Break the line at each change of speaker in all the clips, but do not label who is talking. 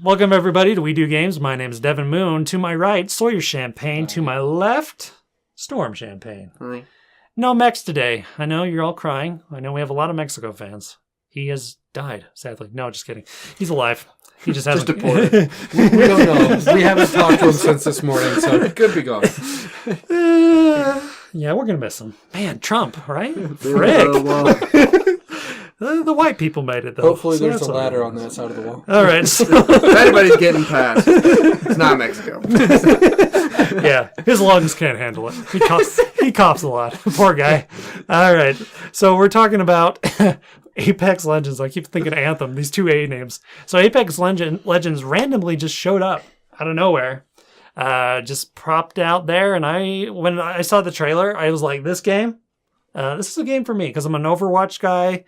Welcome everybody to We Do Games. My name is Devin Moon. To my right, Sawyer Champagne. To my left, Storm Champagne.
Hi.
No Mex today. I know you're all crying. I know we have a lot of Mexico fans. He has died, sadly. No, just kidding. He's alive. He just hasn't.
Just deported. We don't know. We haven't talked to him since this morning, so it could be gone.
Yeah, we're going to miss him. Man, Trump, right?
Frick.
The white people made it, though.
Hopefully
so
there's a ladder on that side of the wall.
All right. So.
If anybody's getting past, it's not Mexico.
Yeah, his lungs can't handle it. He coughs a lot. Poor guy. All right. So we're talking about Apex Legends. I keep thinking Anthem, these two A names. So Apex Legends randomly just showed up out of nowhere. Just propped out there. And when I saw the trailer, I was like, this is a game for me because I'm an Overwatch guy.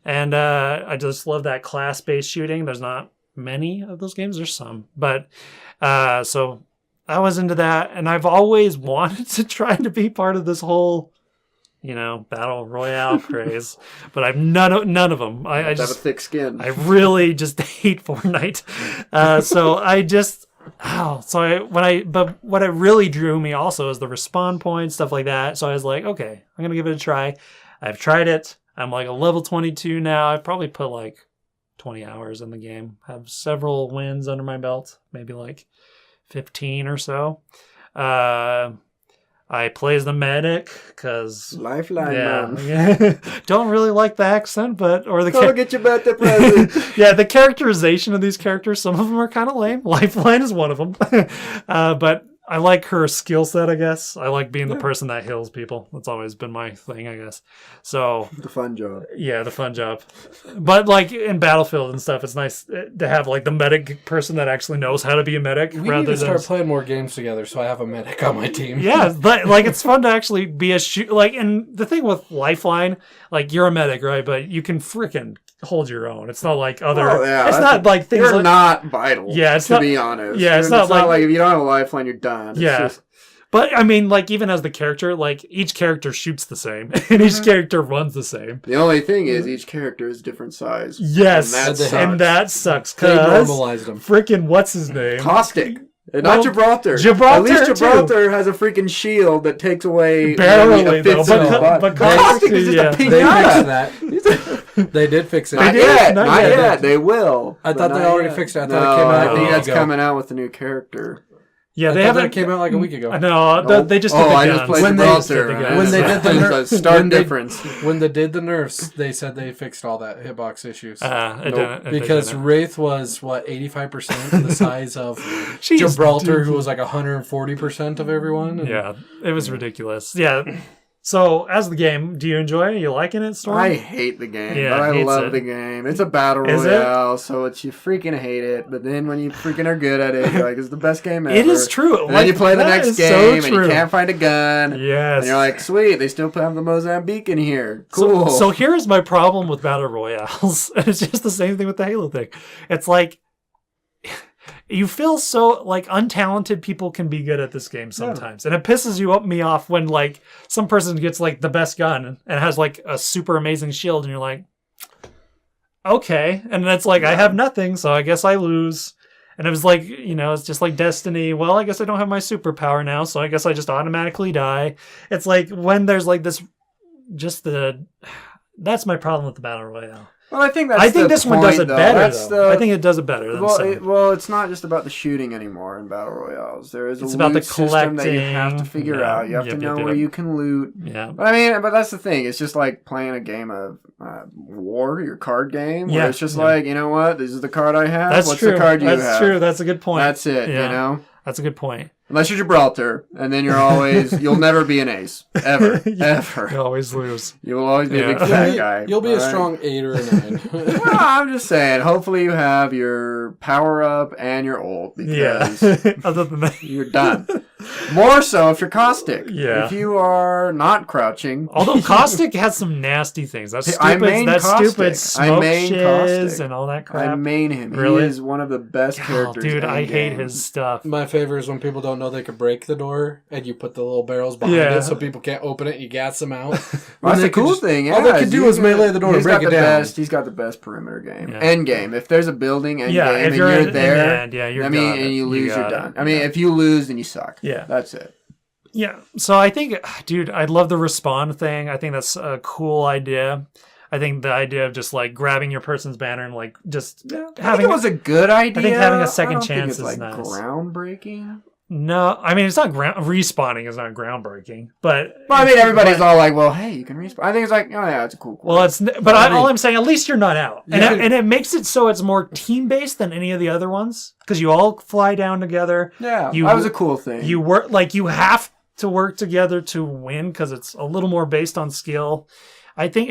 And I just love that class-based shooting. There's not many of those games. There's some. But so I was into that. And I've always wanted to try to be part of this whole, battle royale craze. But I've none of them. I just
have a thick skin.
I really just hate Fortnite. But what really drew me also is the respawn points, stuff like that. So I was like, okay, I'm going to give it a try. I've tried it. I'm like a level 22 now. I've probably put like 20 hours in the game. Have several wins under my belt, maybe like 15 or so. I play as the medic because
Lifeline, man.
Yeah. Don't really like the accent, but
Go get your birthday present.
Yeah, the characterization of these characters, some of them are kind of lame. Lifeline is one of them. But I like her skill set, I guess. I like being the person that heals people. That's always been my thing, I guess. So
The fun job.
Yeah, the fun job. But like in Battlefield and stuff, it's nice to have like the medic person that actually knows how to be a medic.
We need to start playing more games together, so I have a medic on my team.
Yeah, but like it's fun to actually be and the thing with Lifeline, like you're a medic, right? But you can freaking hold your own. It's not like other.
Oh, yeah,
it's not like things.
You're
like,
not vital.
Yeah,
to be honest.
Yeah, it's not
like if you don't have a lifeline, you're done.
Yeah. But I mean, like even as the character, like each character shoots the same, and each character runs the same.
The only thing is each character is different size.
Yes,
and
that sucks.
They normalized them.
Freaking what's his name?
Caustic. Not Gibraltar.
At
least Gibraltar has a freaking shield that takes away
barely
a fifth
but
Caustic is just a pinata.
They fixed that. They did fix it.
Not yet. They will.
I thought they already fixed it. I thought it came out.
I think that's coming out with the new character.
Yeah,
It came out like a week ago.
No, they just did the guns.
I just played Gibraltar.
When they did the
stark difference.
When they did the nerfs, they said they fixed all that hitbox issues.
Because
Wraith was 85% the size of Gibraltar, who was like 140% of everyone.
Yeah, it was ridiculous. Yeah. So, as the game, do you enjoy it? You liking it, Storm?
I hate the game, but I love the game. It's a battle royale, so you freaking hate it. But then when you freaking are good at it, you're like, it's the best game ever.
It is true.
And then you play the next game, and you can't find a gun.
Yes.
And you're like, sweet, they still have the Mozambique in here. Cool.
So here's my problem with battle royales. And it's just the same thing with the Halo thing. It's like, you feel so like untalented people can be good at this game sometimes. And it pisses me off when like some person gets like the best gun and has like a super amazing shield and you're like, okay. And it's like, I have nothing, so I guess I lose. And it was like, it's just like Destiny. Well, I guess I don't have my superpower now, so I guess I just automatically die. It's like when there's like this, that's my problem with the battle royale.
Well, I think
this one does it better. I think it does it better.
Well, it's not just about the shooting anymore in battle royales. There is a loot system that you have to figure out. You have to know where you can loot.
Yeah.
But that's the thing. It's just like playing a game of War, your card game, where it's just like, you know what? This is the card I have.
That's
What's
true.
the card you have?
That's true. That's a good point.
That's it.
Yeah. That's a good point.
Unless you're Gibraltar, and then you'll never be an ace. Ever. Ever.
You always lose.
You will always be a big fat guy.
You'll be a strong 8 or a 9.
Well, I'm just saying, hopefully you have your power up and your ult, because
other than that,
you're done. More so if you're caustic.
Yeah.
If you are not crouching.
Although caustic has some nasty things. That's stupid smoke shiz and all that crap.
I main him.
Really?
He is one of the best characters.
Dude, I hate
game.
his stuff.
My favorite is when people don't know they could break the door and you put the little barrels behind it so people can't open it and you gas them out.
Well, that's the cool thing. Yeah,
all they can do is melee the door and break it down.
He's got the best perimeter game. End game. If there's a building end game and
you're
there,
you're
done. And you lose, you're done. I mean, if you lose, then you suck.
Yeah.
That's it.
Yeah. So I think, dude, I love the respawn thing. I think that's a cool idea. I think the idea of just like grabbing your person's banner and like just having
I think it was a good idea.
I think having a second chance is
like
nice.
Groundbreaking.
No, I mean it's not respawning is not groundbreaking, but
I mean everybody's all like, well, hey, you can respawn. I think it's like, oh yeah, it's a cool.
Well, all I'm saying, at least you're not out, and it makes it so it's more team based than any of the other ones because you all fly down together.
Yeah, that was a cool thing.
You work like you have to work together to win because it's a little more based on skill. I think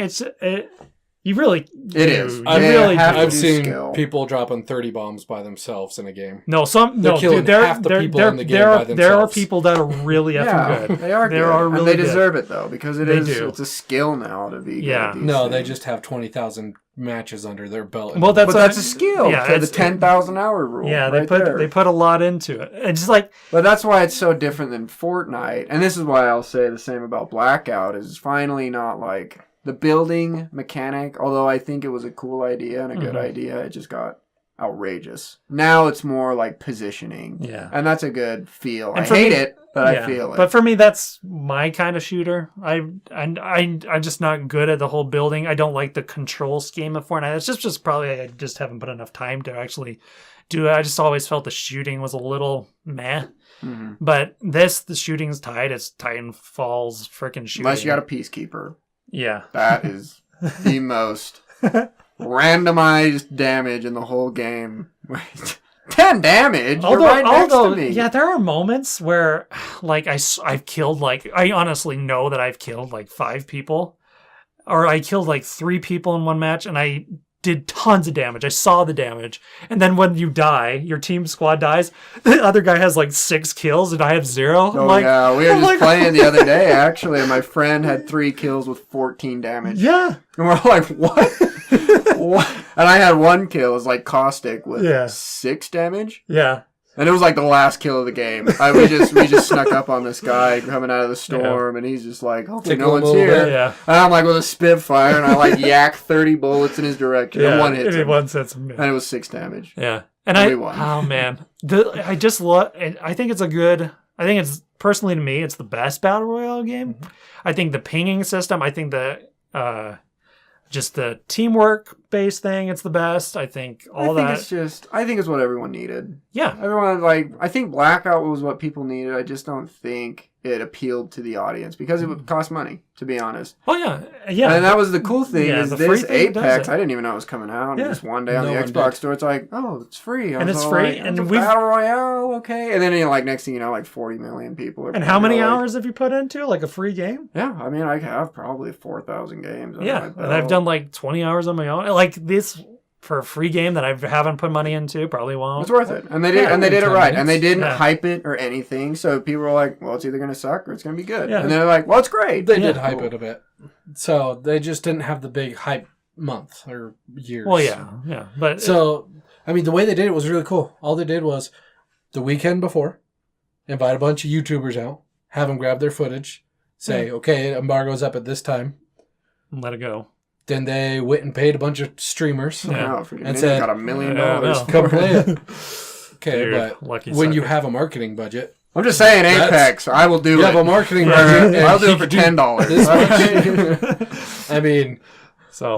you really
it is.
I've seen people dropping 30 bombs by themselves in a game.
They're killing half the people in the game by themselves. There are people that are really effing good.
They are good. And they deserve it though because it's a skill now to be good.
No, they just have 20,000 matches under their belt.
Well, that's
a skill. Yeah, the 10,000 hour rule.
Yeah, they put a lot into it. It's just like,
but that's why it's so different than Fortnite, and this is why I'll say the same about Blackout. Is finally not like. The building mechanic, although I think it was a cool idea and a good idea, it just got outrageous. Now it's more like positioning. Yeah. And that's a good feel. I hate it, but I feel it.
But for me, that's my kind of shooter. I'm just not good at the whole building. I don't like the control scheme of Fortnite. It's just probably I just haven't put enough time to actually do it. I just always felt the shooting was a little meh. Mm-hmm. But the shooting's tight. It's Titanfall's freaking shooting.
Unless you got a Peacekeeper.
Yeah.
That is the most randomized damage in the whole game. 10 damage? Although,
yeah, there are moments where, like, I've killed, like, I honestly know that I've killed, like, 5 people. Or I killed, like, 3 people in one match, and I did tons of damage. I saw the damage. And then when you die, your team squad dies, the other guy has like 6 kills and I have 0.
Oh, yeah. We were just playing the other day, actually, and my friend had 3 kills with 14 damage.
Yeah.
And we're like, what? What? And I had 1 kill. It was like Caustic with 6 damage.
Yeah.
And it was like the last kill of the game. We just snuck up on this guy coming out of the storm, and he's just like, hopefully no one's here. And I'm like with a Spitfire, and I like yak 30 bullets in his direction, and one hits him. And it was 6 damage.
Yeah, and
won.
Oh man, I just love. I think it's a good. I think it's personally to me, it's the best battle royale game. Mm-hmm. I think the pinging system. I think the. Just the teamwork based thing, it's the best. I think I
think it's what everyone needed.
Yeah.
Everyone, I think Blackout was what people needed. I just don't think it appealed to the audience because it would cost money, to be honest.
Oh, yeah. Yeah.
And that was the cool thing is this Apex, I didn't even know it was coming out. And just one day on the Xbox store, it's like, oh, it's free.
And it's free.
And Battle Royale, okay. And then, next thing you know, like 40 million people are.
And how many hours have you put into like a free game?
Yeah. I mean, I have probably 4,000 games.
Yeah. And I've done like 20 hours on my own. Like this. For a free game that I haven't put money into, probably won't.
It's worth it, and they did, it right, and they didn't hype it or anything. So people were like, "Well, it's either going to suck or it's going to be good," and they're like, "Well, it's great."
They did hype it a bit, so they just didn't have the big hype month or years.
Well, yeah, but
I mean, the way they did it was really cool. All they did was the weekend before, invite a bunch of YouTubers out, have them grab their footage, say, "Okay, embargo's up at this time,"
and let it go.
Then they went and paid a bunch of streamers
and said, "Got $1 million.
Come play it." Okay, dude, but when you have a marketing budget,
I'm just saying, Apex, I will do it.
You have a marketing budget.
I'll do it for $10.
I mean,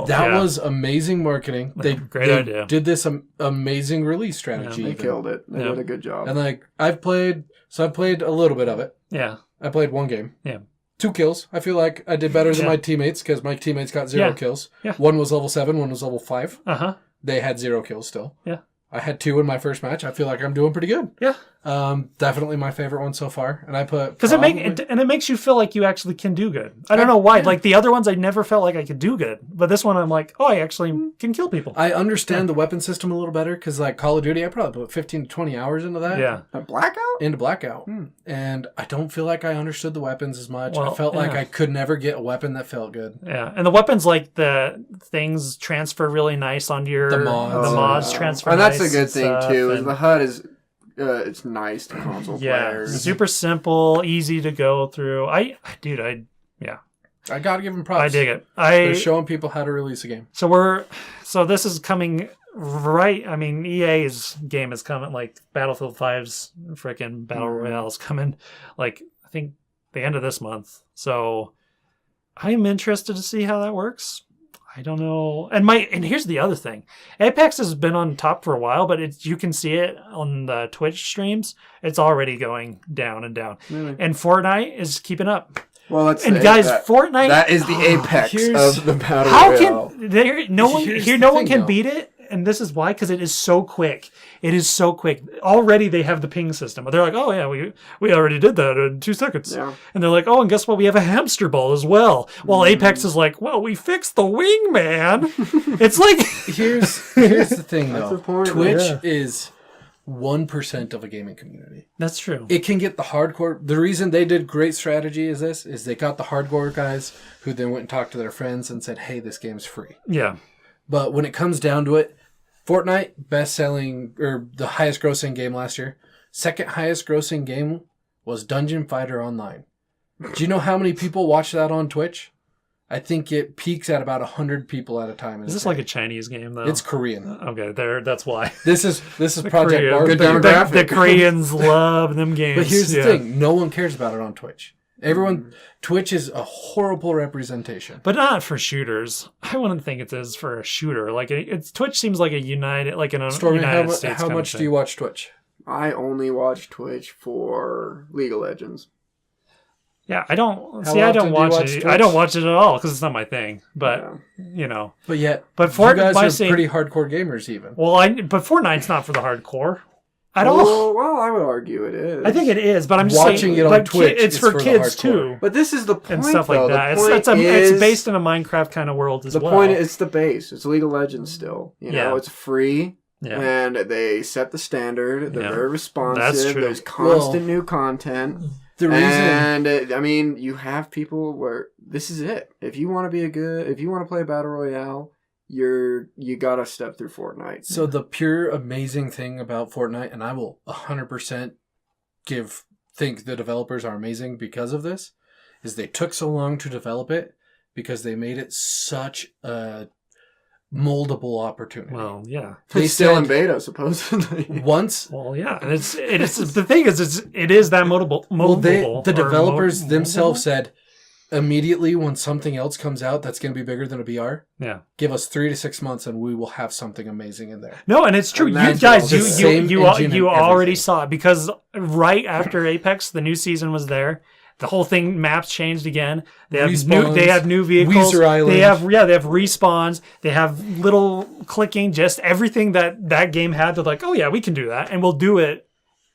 that was amazing marketing.
Great idea.
Did this amazing release strategy.
They killed it. They did a good job.
And I've played a little bit of it.
Yeah,
I played 1 game.
Yeah.
2 kills. I feel like I did better than my teammates because my teammates got 0 kills.
Yeah.
1 was level 7, 1 was level 5.
Uh-huh.
They had 0 kills still.
Yeah.
I had 2 in my first match. I feel like I'm doing pretty good.
Yeah.
Definitely my favorite one so far. And I put
Because it makes you feel like you actually can do good. I don't know why.
Yeah.
Like the other ones, I never felt like I could do good, but this one, I'm like, oh, I actually can kill people.
I understand the weapon system a little better because, like Call of Duty, I probably put 15 to 20 hours into that.
Yeah.
A blackout?
Into Blackout. And I don't feel like I understood the weapons as much.
Well,
I felt like
yeah.
I could never get a weapon that felt good.
Yeah, and the weapons, like the things transfer really nice onto your
The mods.
The mods transfer,
and that's
nice
a good thing
stuff,
too. Is
and-
the HUD is it's nice to console
yeah,
players.
super simple, easy to go through. I
I gotta give them props.
I dig it.
They're showing people how to release a game.
So this is coming right. I mean, EA's game is coming. Like Battlefield 5's freaking Battle Royale is coming. Like I think the end of this month. So I'm interested to see how that works. I don't know. And here's the other thing. Apex has been on top for a while, but you can see it on the Twitch streams. It's already going down and down.
Really?
And Fortnite is keeping up.
Well, let's
And
say
guys,
that,
Fortnite.
that is the apex of the battle
How
royale.
can no one
Here's
here?
the
No one
thing,
can
though.
beat it, and this is why, because it is so quick. It is so quick. Already they have the ping system. They're like, oh yeah, we already did that in 2 seconds.
Yeah.
And they're like, oh, and guess what? We have a hamster ball as well. While Apex is like, well, we fixed the wing, man. It's like
Here's the thing,
That's
though.
the point,
Twitch
yeah.
is 1% of a gaming community.
that's true.
It can get the hardcore. The reason they did great strategy is they got the hardcore guys who then went and talked to their friends and said, hey, this game's free.
Yeah.
But when it comes down to it, Fortnite, best-selling, or the highest grossing game last year. Second highest grossing game was Dungeon Fighter Online. Do you know how many people watch that on Twitch? I think it peaks at about 100 people at a time.
Is this like a Chinese game though?
It's Korean.
Okay, that's why.
This is Project
Korea-
Barb's
good
game.
demographic.
The Koreans love them games.
But here's the
yeah.
thing: no one cares about it on Twitch. Twitch is a horrible representation.
But not for shooters. I wouldn't think it is for a shooter. Like Twitch seems like a United
Stormy,
United States.
how
kind
much
of
do you watch Twitch?
I only watch Twitch for League of Legends.
Yeah, I don't
How
see. I
often
don't
do you
watch
watch
it.
Twitch?
I don't watch it at all because it's not my thing. But
Yeah.
But yet,
But
you
Fort-
guys
by
are
saying-
pretty hardcore gamers, even.
but Fortnite's not for the hardcore at all.
Well, I would argue it is.
I think it is, but I'm just
Watching
saying,
it on
but
Twitch
it's
is
for
for the
kids
hardcore.
too
But this is the point,
and stuff like
though.
that.
The point
It's based in a Minecraft kind of world as
the
well.
point. It's the base. It's League of Legends still. You know,
Yeah.
it's free.
Yeah.
And they set the standard. They're
Yeah.
very responsive.
That's true.
There's constant new content.
The reason
And I mean, you have people where this is it. If you want to play Battle Royale, you gotta step through Fortnite.
So the pure amazing thing about Fortnite, and I will 100% think the developers are amazing because of this, is they took so long to develop it because they made it such a moldable opportunity.
Well, yeah.
They
It's still in
said
beta, supposedly.
once.
Well, yeah, and it's the thing is it is that moldable.
Well, the
or
developers
mo-
themselves
moldable?
said immediately when something else comes out that's going to be bigger than a BR,
Yeah.
give us 3 to 6 months and we will have something amazing in there.
No, and it's true.
And
You
that's
guys,
all
you
the
same
you
engine
you
and
already
everything.
saw it because right after Apex, the new season was there. The whole thing maps changed again. They have
Respawns,
new vehicles.
Weezer Island.
They have respawns. They have little clicking, just everything that game had. They're like, oh yeah, we can do that, and we'll do it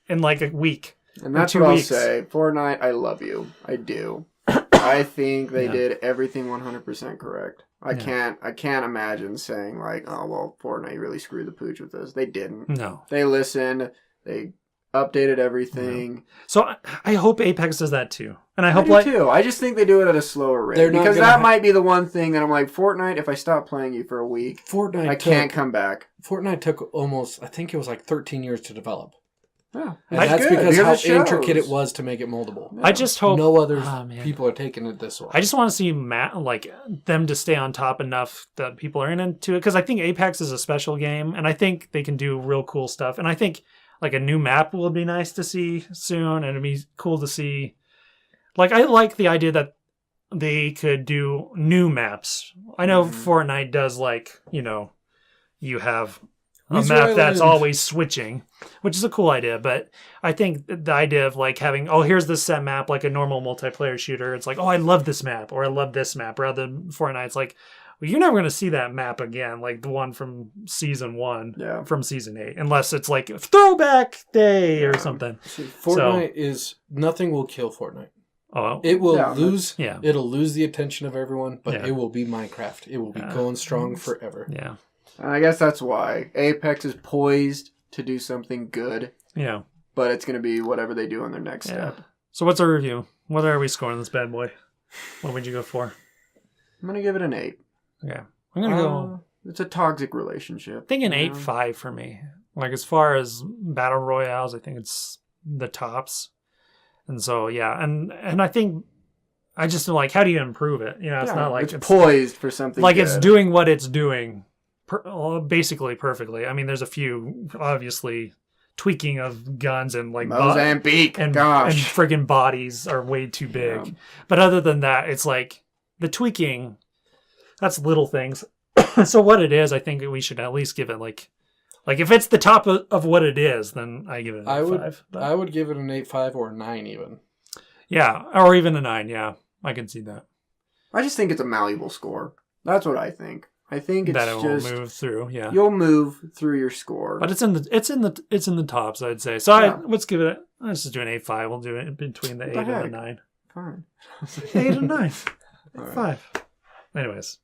in like a week.
And that's
2
what
weeks.
I'll say. Fortnite, I love you. I do. I think they
Yeah.
did everything 100% correct. I can't imagine saying like, oh well, Fortnite really screwed the pooch with this. They didn't.
No.
They listened. They updated everything.
So I hope Apex does that too, and I
I
hope
do too. I just think they do it at a slower rate
They're not
because
gonna
that
ha-
might be the one thing that I'm like, Fortnite. If I stop playing you for a week,
Fortnite
I can't come back.
Fortnite took almost, I think it was like 13 years to develop.
Yeah,
And
that's
that's
good,
because how
it shows.
intricate it was to make it moldable.
I just hope
No other
Oh, man.
people are taking it this way.
I just want to see them to stay on top enough that people are into it because I think Apex is a special game and I think they can do real cool stuff and I think like a new map will be nice to see soon and it'd be cool to see. Like I like the idea that they could do new maps. I know Fortnite does you have a
Weezer
map that's
Island.
always switching, which is a cool idea. But I think the idea of like having, oh, here's this set map, like a normal multiplayer shooter. It's like, oh, I love this map or I love this map. Rather than Fortnite, it's like, well, you're never going to see that map again, like the one from season 1,
Yeah.
from season 8, unless it's like throwback day or something.
See, Fortnite is nothing will kill Fortnite.
Oh,
It will
Yeah,
lose.
yeah.
It'll lose the attention of everyone, but
Yeah.
it will be Minecraft. It will be going strong forever.
yeah,
And I guess that's why Apex is poised to do something good,
yeah,
but it's going to be whatever they do on their next
yeah.
step.
So what's our review? What are we scoring this bad boy? What would you go for?
I'm going to give it an 8.
Okay, I'm gonna go.
It's a toxic relationship.
I think an
you know?
8.5 for me. Like as far as battle royales, I think it's the tops. And so yeah, and I think I just like, how do you improve it? You know, it's not like
it's poised for something
like
good.
it's doing what it's doing basically perfectly. I mean, there's a few obviously tweaking of guns and like
Mozambique.
and
Gosh.
friggin' bodies are way too big.
Yeah.
But other than that, it's like the tweaking, that's little things. So what it is, I think we should at least give it like if it's the top of what it is, then I give it an 8.5. But
I would give it an 8.5 or a 9 even.
yeah, or even a 9. Yeah, I can see that.
I just think it's a malleable score. That's what I think. I think it's
That it
just
will move through. Yeah,
you'll move through your score.
but it's in the tops, I'd say. So
Yeah.
let's give it. Let's just do an 8.5. We'll do it in between the 8 and the
heck?
9.
Fine.
8 and 9.
All right.
5. Anyways,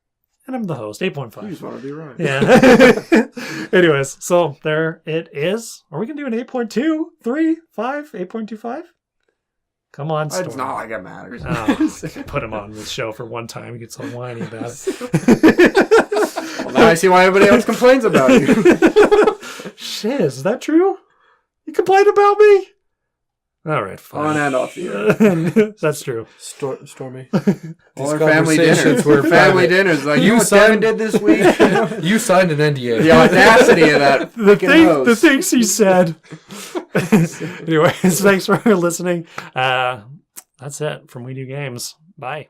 and I'm the host.
You
8.5.
just want to be right.
Yeah. Anyways, so there it is. Are we gonna do an 8.2, 3, 5, 8.25? Come on, Storm.
It's not like it matters.
Oh, put him on this show for one time. He gets all whiny about it.
Well, now I see why everybody else complains about you.
Shit, is that true? You complained about me? All right, fine.
On and off the air.
That's true.
Stormy.
All our family dinners.
conversations were
family
private.
dinners. Like,
You
you know what
signed-
Devin did this week?
You signed an NDA.
The audacity of that
The
freaking host.
the things he said. Anyways, thanks for listening. That's it from We Do Games. Bye.